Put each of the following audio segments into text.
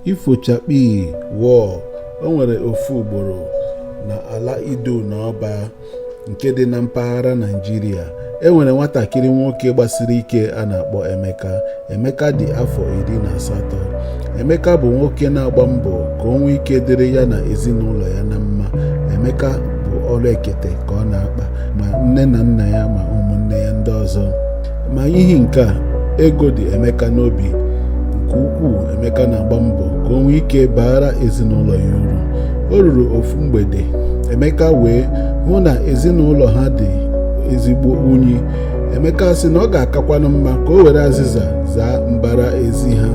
ifochakpi wụọ. O nwere ofu ugboro na ala Idu Na Oba nke dị na mpaghara Naijiria, e nwere nwatakịrị nwoke gbasiri ike a na-akpọ Emeka. Emeka dị afọ 18. Emeka bụ nwoke na-agba mbọ ka o nwee ike dịrị ya na ezinụlọ ya na mma. Emeka bụ ọrụ ekete ka ọ na-akpa ma nne na nna ya ma ụmụnne ya ndị ọzọ. Ma n'ihi nke a, ego dị Emeka n'obi nke ukwuu. Emeka na-agba mbọ ka o nwee ike baara ezinụlọ ya uru. O ruru ofu mgbede, Emeka wee hụ na ezinụlọ ha dị ezigbo unyi. Emeka sị na ọ ga-akakwanụ mma ka o were azịza zaa mbara ezi ha,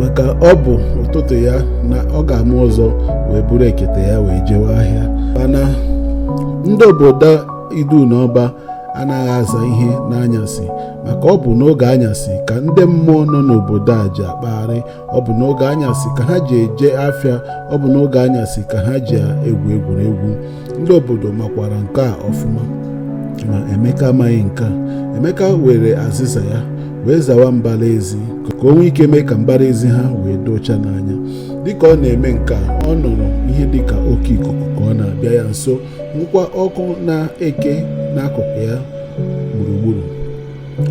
maka ọ bụ ụtụtụ ya na ọ ga-ama ọzọ wee buru ekete ya wee jewe ahịa. Mana ndị obodo Idu Na Oba anaghị aza ihe n'anyasị, maka ọ bụ n'oge anyasị ka ndị mmụọ nọ n'obodo a ji akpagharị. Ọ bụ n'oge anyasị ka ha ji eje afịa. Ọ bụ n'oge anyasị ka ha ji egwu egwuregwu. Ndị obodo makwara nke a ọfụma, ma Emeka amaghị nke a. Emeka were azịza ya wee zawa mbara ezi ka o nwee ike mee ka mbara ezi ha wee docha n'anya. Dịka ọ na-eme nke a, ọ nụrụ ihe dịka oke ikuku ka ọ na-abịa ya nso, nwekwa ọkụ na-eke n'akụkụ ya gburugburu.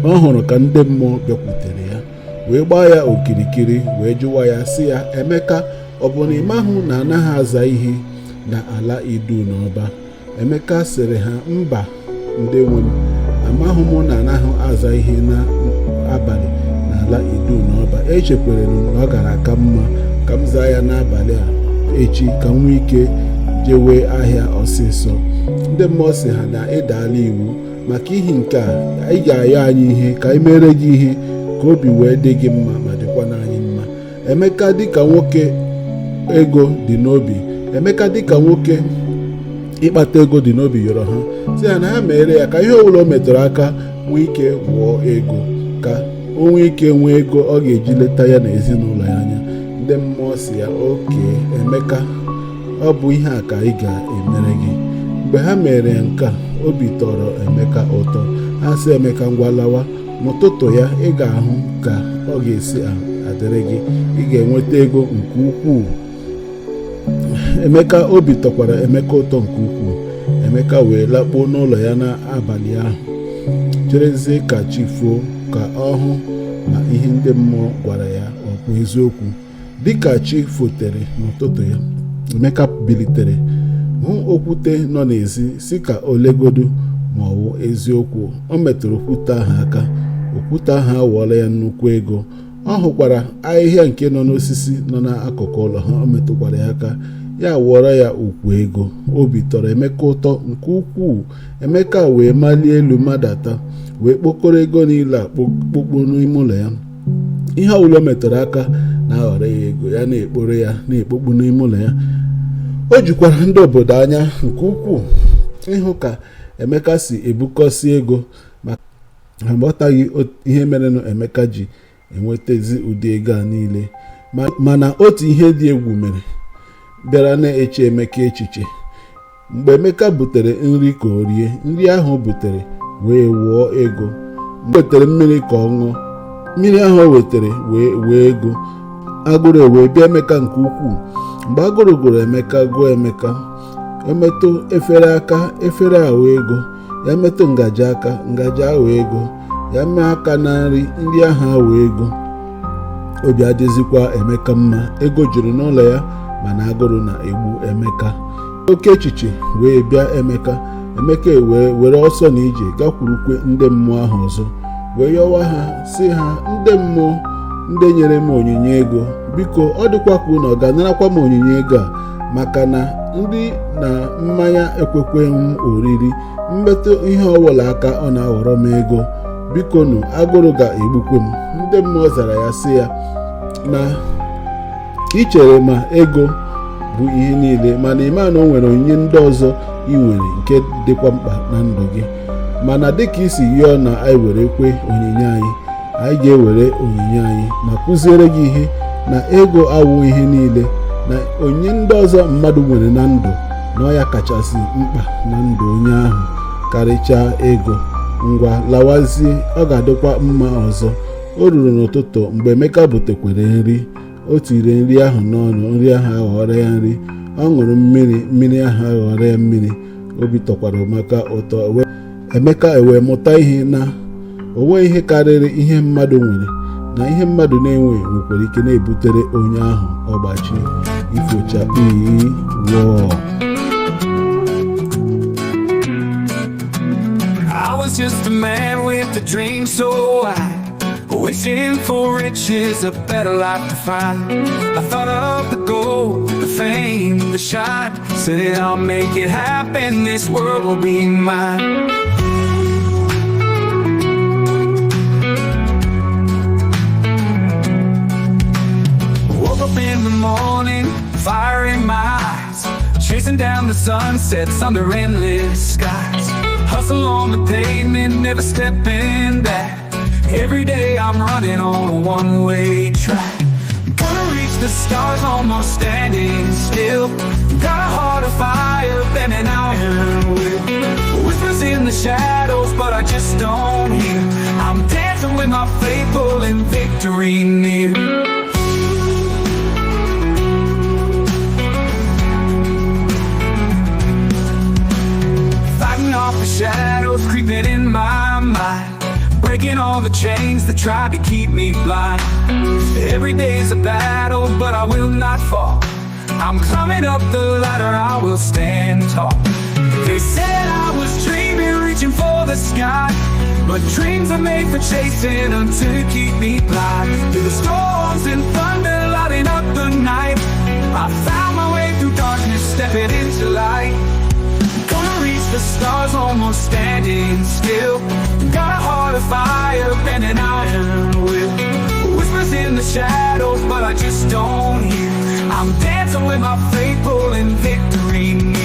Ọ hụrụ ka ndị mmụọ bịakwutere ya wee gbaa ya okirikiri wee jụwa ya sị ya, Emeka, ọ bụ na ịmahụ na anaghị aza ihe na ala Idu Na Oba? Emeka sịrị ha, mba ndị nwe m, amahụ m na anaghị aza ihe n'abalị n'ala Idu Na Oba. Echekwere m na ọ gara aka mma ka m zaa ya n'abalị a echi ka m nwee ike jewe ahịa ọsịsọ. Ndị mmụọ si ha na ịdala iwu, maka ihi nke a ị ga-ayọ anyị ihe ka anyị mere gị ihe ka obi wee dị gị mma ma dịkwa n'anyị mma. Emeka dịka nwoke ego dị n'obi, Emeka dịka nwoke ịkpata ego dị n'obi yọrọ ha si ya na ha mere ya ka ihe ọbụla o metụrụ aka nwee ike wụọ ego, ka o nwee ike nwee ego ọ ga-eji leta ya na ezinụlọ ya anya. Ndị mmụọ si ya, oke Emeka, ọ bụ ihe a ka ị ga-emere gị. Mgbe ha mere ya nke a, obi tọrọ Emeka ụtọ. Ha sị Emeka, ngwa lawa, n'ụtụtụ ya ị ga-ahụ ka ọ ga-esi adịrị gị. Ị ga-enweta ego nke ukwuu. Emeka, obi tọkwara Emeka ụtọ nke ukwuu. Emeka wee lakpuo n'ụlọ ya n'abalị ahụ, cherezie ka chi foo ka ọ hụ ma ihe ndị mmụọ gwara ya ọ bụ eziokwu. Dịka chi fotere n'ụtụtụ ya, Emeka bilitere hụ okwute nọ n'ezi, si ka o legodo ma ọ bụ eziokwu. O metụrụ okwute ahụ aka. Okwute ahụ awọọla ya nnukwu ego. Ọ hụkwara ahịhịa nke nọ n'osisi nọ n'akụkụ ụlọ ha. O metụkwara ya aka, ya wụọrọ ya ukwu ego. Obi tọrọ Emeka ụtọ nke ukwuu. Emeka wee malie elu madata wee kpokọrọ ego niile a kpokpo n'ime ụlọ ya. Ihe ọbụla o metụrụ aka na-aghọrọ ya ego, ya na-ekporo ya na-ekpokpu n'ime ụlọ ya. O jikwara ndị obodo anya nke ukwuu ịhụ ka Emeka si ebukọsi ego, ma ha aghọtaghị ihe merenụ Emeka ji enwetazi ụdị ego a niile. Mana otu ihe dị egwu mere bịara na-eche Emeka echiche. Mgbe Emeka butere nri ka o rie, nri ahụ o butere wee wụọ ego. Mgbe o wetere mmiri ka ọ ṅụọ, mmiri ahụ o wetere wee ego. Agụrụ wee bịa Emeka nke ukwuu. Mgbe agụrụ gụrụ Emeka gụọ Emeka, emetụ efere aka, efere ahụ ego, ya metụ ngaji aka, ngaji ahụ ego, ya mee aka na nri, nri ahụ ahụ ego. Obi adịzikwa Emeka mma. Ego juru n'ụlọ ya, mana agụrụ na-egbu Emeka. Oke echiche wee bịa Emeka. Emeka wee were ọsọ na ije gakwurukwe ndị mmụọ ahụ ọzọ, wee yọwa ha sị ha, ndị mmụọ ndị nyere m onyinye ego, biko ọ dịkwa ka unu ọ ga-anarakwa m onyinye ego a, maka na nri na mmanya ekwekwe m oriri. Mmetụ ihe ọbụla aka ọ na-aghọrọ m ego, biko nụ, agụrụ ga-egbukwe m. Ndị mmụọ zara ya sị ya na ị chere ma ego bụ ihe niile, mana ịma na o nwere onyinye ndị ọzọ ị nwere nke dịkwa mkpa na ndụ gị. Mana dịka isi yọọ na anyị were kwe onyinye anyị ga-ewere onyinye anyị ma kụziere gị ihe na ego awụ ihe niile, na onyinye ndị ọzọ mmadụ nwere na ndụ na ọ ya kachasị mkpa na ndụ onye ahụ karịchaa ego. Ngwa lawazie, ọ ga-adịkwa mma ọzọ. O ruru n'ụtụtụ mgbe Emeka butekwere nri, o tiri nri ahụ n'ọnụ, nri ahụ aghọrọ ya nri. Ọ ṅụrụ mmiri ahụ aghọrọ ya mmiri. Obi tọkwara Emeka ụtọ. Emeka ewee mụta ihe na o nweghị ihe karịrị ihe mmadụ nwere, na ihe mmadụ na-enweghị nwekwara ike na-ebutere onye ahụ ọgbachi ifochakpi wụọ. I was just a man with a dream so high, wishing for riches, a better life to find. I thought of the gold, the fame, the shine. Said I'll make it happen, this world will be mine. Woke up in the morning, fire in my eyes, chasing down the sunsets under endless skies. Hustle on the pavement, never stepping back. Every day I'm running on a one-way track. Gonna reach the stars, almost standing still. Got a heart of fire, bending iron will. Whispers in the shadows, but I just don't hear. I'm dancing with my faith, pulling victory near. Fighting off the shadows creeping in my mind, breaking all the chains that try to keep me blind. Every day's a battle, but I will not fall. I'm climbing up the ladder, I will stand tall. They said I was dreaming, reaching for the sky, but dreams are made for chasing them to keep me blind. Through the storms and thunder lighting up the night, I found my way through darkness, stepping into light. Gonna reach the stars, almost standing still. Got a heart of fire, bending iron will. Whispers in the shadows, but I just don't hear. I'm dancing with my faith, pulling victory near.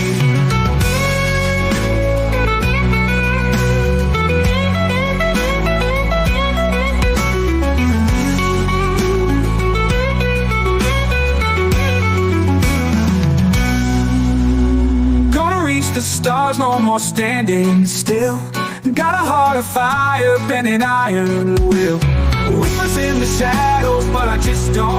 The stars, no more standing still. Got a heart of fire, bending iron will. Whispers in the shadows, but I just don't